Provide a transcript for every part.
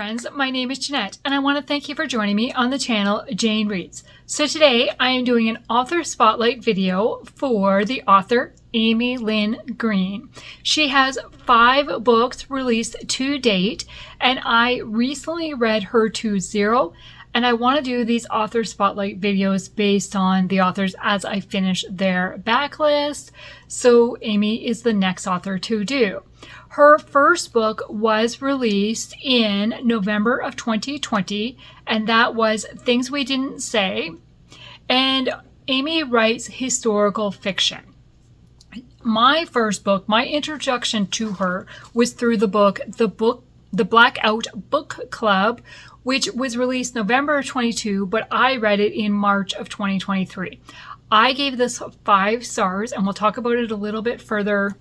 friends, my name is Jeanette and I want to thank you for joining me on the channel Jane Reads. So today I am doing an author spotlight video for the author Amy Lynn Green. She has 5 books released to date and I recently read her to zero, and I want to do these author spotlight videos based on the authors as I finish their backlist. So Amy is the next author to do. Her first book was released in November of 2020, and that was Things We Didn't Say. And Amy writes historical fiction. My first book, my introduction to her was through the Blackout Book Club, which was released November of 22, but I read it in March of 2023. I gave this 5 stars, and we'll talk about it a little bit further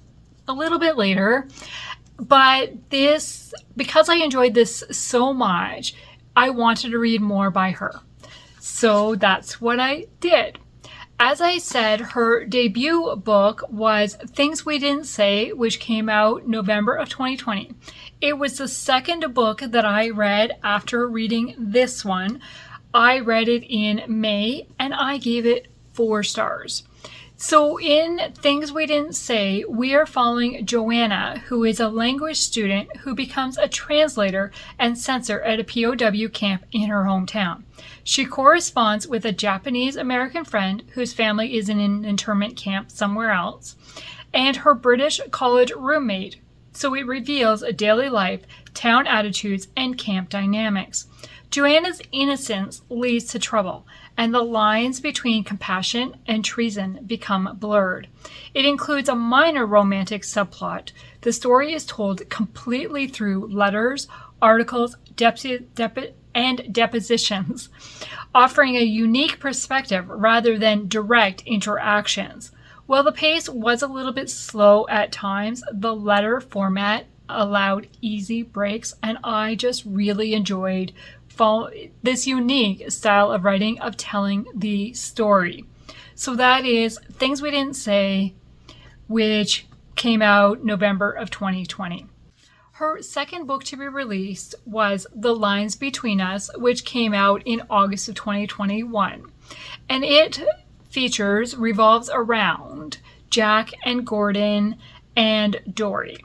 a little bit later. But this, because I enjoyed this so much, I wanted to read more by her. So that's what I did. As I said, her debut book was Things We Didn't Say, which came out November of 2020. It was the second book that I read after reading this one. I read it in May and I gave it 4 stars. So in Things We Didn't Say, we are following Joanna, who is a language student who becomes a translator and censor at a POW camp in her hometown. She corresponds with a Japanese American friend whose family is in an internment camp somewhere else, and her British college roommate. So it reveals a daily life, town attitudes, and camp dynamics. Joanna's innocence leads to trouble, and the lines between compassion and treason become blurred. It includes a minor romantic subplot. The story is told completely through letters, articles, and depositions, offering a unique perspective rather than direct interactions. While the pace was a little bit slow at times, the letter format allowed easy breaks, and I just really enjoyed this unique style of writing, of telling the story. So that is Things We Didn't Say, which came out November of 2020. Her second book to be released was The Lines Between Us, which came out in August of 2021. And it revolves around Jack and Gordon and Dory.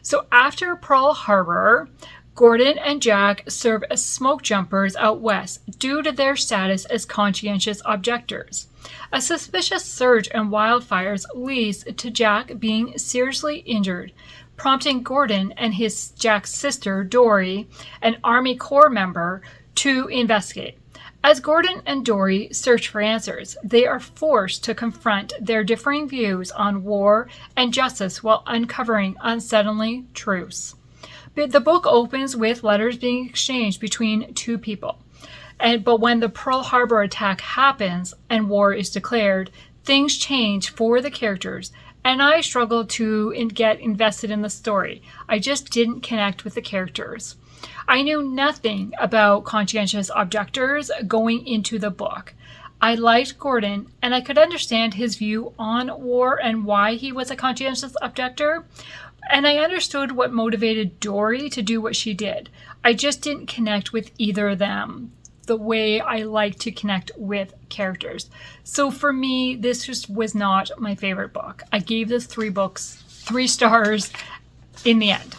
So after Pearl Harbor, Gordon and Jack serve as smoke jumpers out west due to their status as conscientious objectors. A suspicious surge in wildfires leads to Jack being seriously injured, prompting Gordon and Jack's sister, Dory, an Army Corps member, to investigate. As Gordon and Dory search for answers, they are forced to confront their differing views on war and justice while uncovering unsettling truths. The book opens with letters being exchanged between 2 people. But when the Pearl Harbor attack happens and war is declared, things change for the characters, and I struggled to get invested in the story. I just didn't connect with the characters. I knew nothing about conscientious objectors going into the book. I liked Gordon, and I could understand his view on war and why he was a conscientious objector. And I understood what motivated Dory to do what she did. I just didn't connect with either of them the way I like to connect with characters. So for me, this just was not my favorite book. I gave this 3 stars in the end.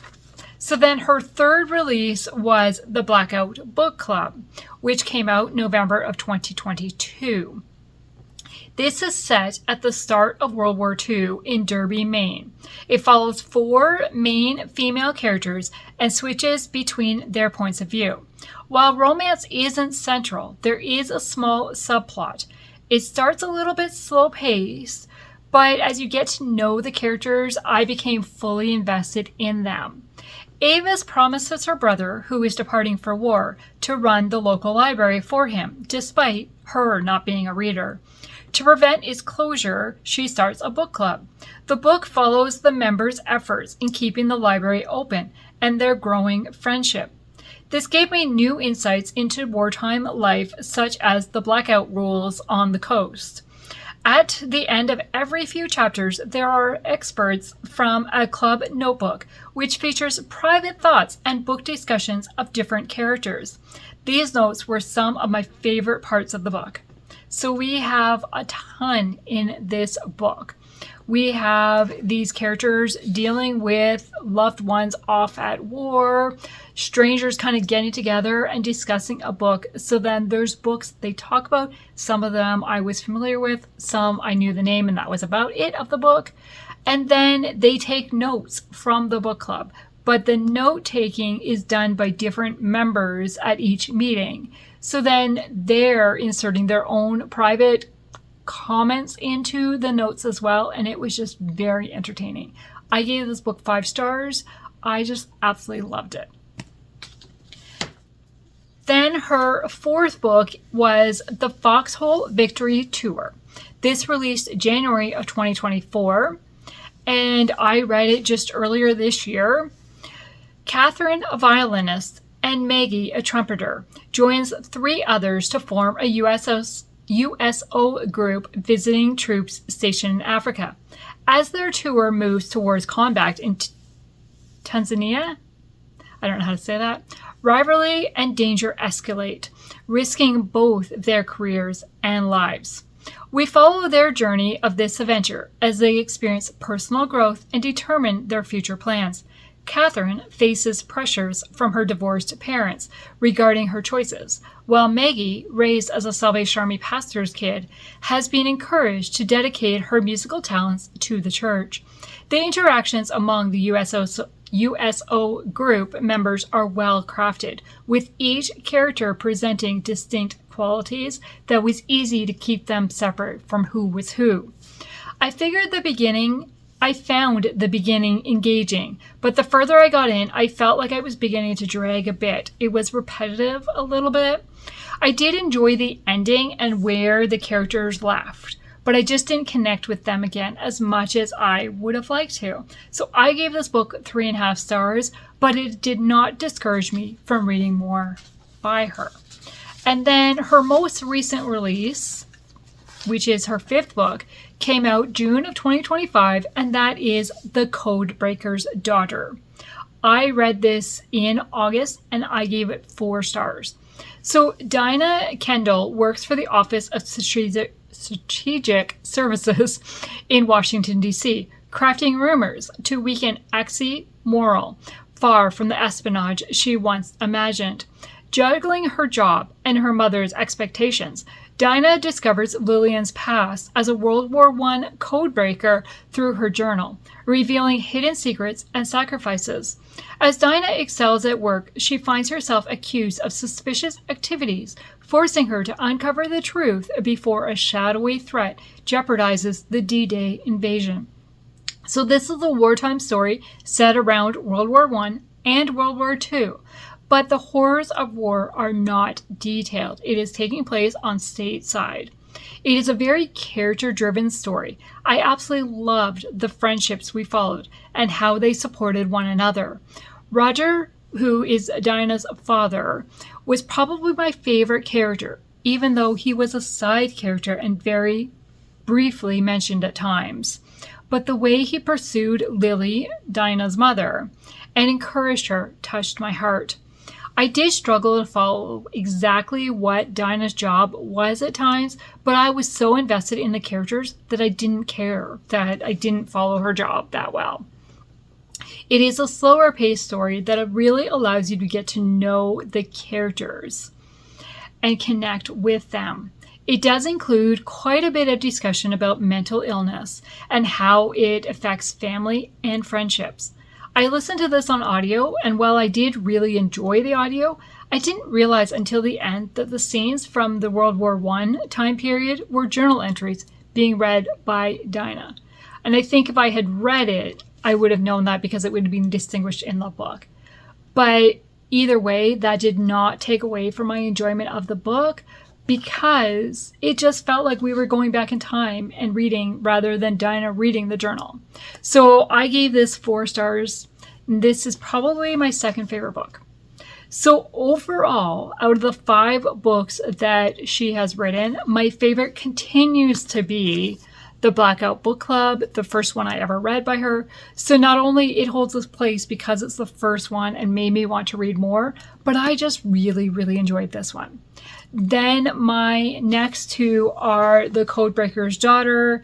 So then her third release was the Blackout Book Club, which came out November of 2022. This is set at the start of World War II in Derby, Maine. It follows 4 main female characters and switches between their points of view. While romance isn't central, there is a small subplot. It starts a little bit slow-paced, but as you get to know the characters, I became fully invested in them. Avis promises her brother, who is departing for war, to run the local library for him, despite her not being a reader. To prevent its closure, she starts a book club. The book follows the members' efforts in keeping the library open and their growing friendship. This gave me new insights into wartime life, such as the blackout rules on the coast. At the end of every few chapters, there are excerpts from a club notebook, which features private thoughts and book discussions of different characters. These notes were some of my favorite parts of the book. So we have a ton in this book. We have these characters dealing with loved ones off at war, strangers kind of getting together and discussing a book. So then there's books they talk about. Some of them I was familiar with, some I knew the name and that was about it of the book. And then they take notes from the book club. But the note taking is done by different members at each meeting. So then they're inserting their own private comments into the notes as well, and it was just very entertaining. I gave this book 5 stars. I just absolutely loved it. Then her 4th book was the Foxhole Victory Tour. This released January of 2024, and I read it just earlier this year. Catherine, a violinist, and Maggie, a trumpeter, joins 3 others to form a USO group visiting troops stationed in Africa. As their tour moves towards combat in Tanzania, I don't know how to say that, rivalry and danger escalate, risking both their careers and lives. We follow their journey of this adventure as they experience personal growth and determine their future plans. Catherine faces pressures from her divorced parents regarding her choices, while Maggie, raised as a Salvation Army pastor's kid, has been encouraged to dedicate her musical talents to the church. The interactions among the USO group members are well crafted, with each character presenting distinct qualities that was easy to keep them separate from who was who. I found the beginning engaging, but the further I got in, I felt like I was beginning to drag a bit. It was repetitive a little bit. I did enjoy the ending and where the characters left, but I just didn't connect with them again as much as I would have liked to. So I gave this book 3.5 stars, but it did not discourage me from reading more by her. And then her most recent release, which is her 5th book, came out June of 2025, and that is The Codebreaker's Daughter. I read this in August, and I gave it 4 stars. So Dinah Kendall works for the Office of Strategic Services in Washington, D.C., crafting rumors to weaken oxymoral, far from the espionage she once imagined. Juggling her job and her mother's expectations, Dinah discovers Lillian's past as a World War I codebreaker through her journal, revealing hidden secrets and sacrifices. As Dinah excels at work, she finds herself accused of suspicious activities, forcing her to uncover the truth before a shadowy threat jeopardizes the D-Day invasion. So this is a wartime story set around World War I and World War II. But the horrors of war are not detailed. It is taking place on stateside. It is a very character-driven story. I absolutely loved the friendships we followed and how they supported one another. Roger, who is Dinah's father, was probably my favorite character, even though he was a side character and very briefly mentioned at times. But the way he pursued Lily, Dinah's mother, and encouraged her touched my heart. I did struggle to follow exactly what Dinah's job was at times, but I was so invested in the characters that I didn't care that I didn't follow her job that well. It is a slower paced story that really allows you to get to know the characters and connect with them. It does include quite a bit of discussion about mental illness and how it affects family and friendships. I listened to this on audio, and while I did really enjoy the audio, I didn't realize until the end that the scenes from the World War I time period were journal entries being read by Dinah. And I think if I had read it, I would have known that because it would have been distinguished in the book. But either way, that did not take away from my enjoyment of the book, because it just felt like we were going back in time and reading rather than Dinah reading the journal. So I gave this 4 stars. This is probably my second favorite book. So overall, out of the 5 books that she has written, my favorite continues to be the Blackout Book Club, the first one I ever read by her. So not only it holds its place because it's the first one and made me want to read more, but I just really, really enjoyed this one. Then my next 2 are The Codebreaker's Daughter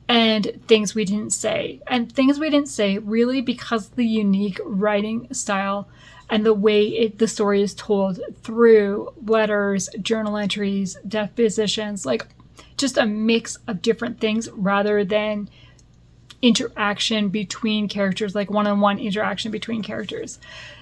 and Things We Didn't Say. And Things We Didn't Say really because of the unique writing style and the way the story is told through letters, journal entries, depositions, like just a mix of different things rather than interaction between characters, like one-on-one interaction between characters.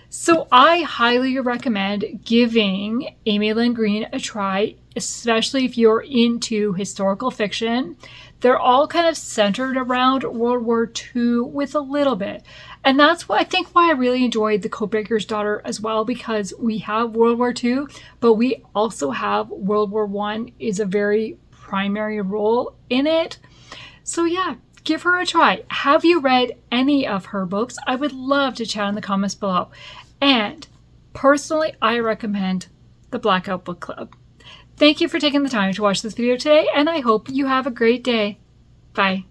So I highly recommend giving Amy Lynn Green a try, especially if you're into historical fiction. They're all kind of centered around World War II with a little bit. And that's what I think why I really enjoyed The Codebreaker's Daughter as well, because we have World War II, but we also have World War I is a very primary role in it. So yeah, give her a try. Have you read any of her books? I would love to chat in the comments below. And personally, I recommend the Blackout Book Club. Thank you for taking the time to watch this video today, and I hope you have a great day. Bye.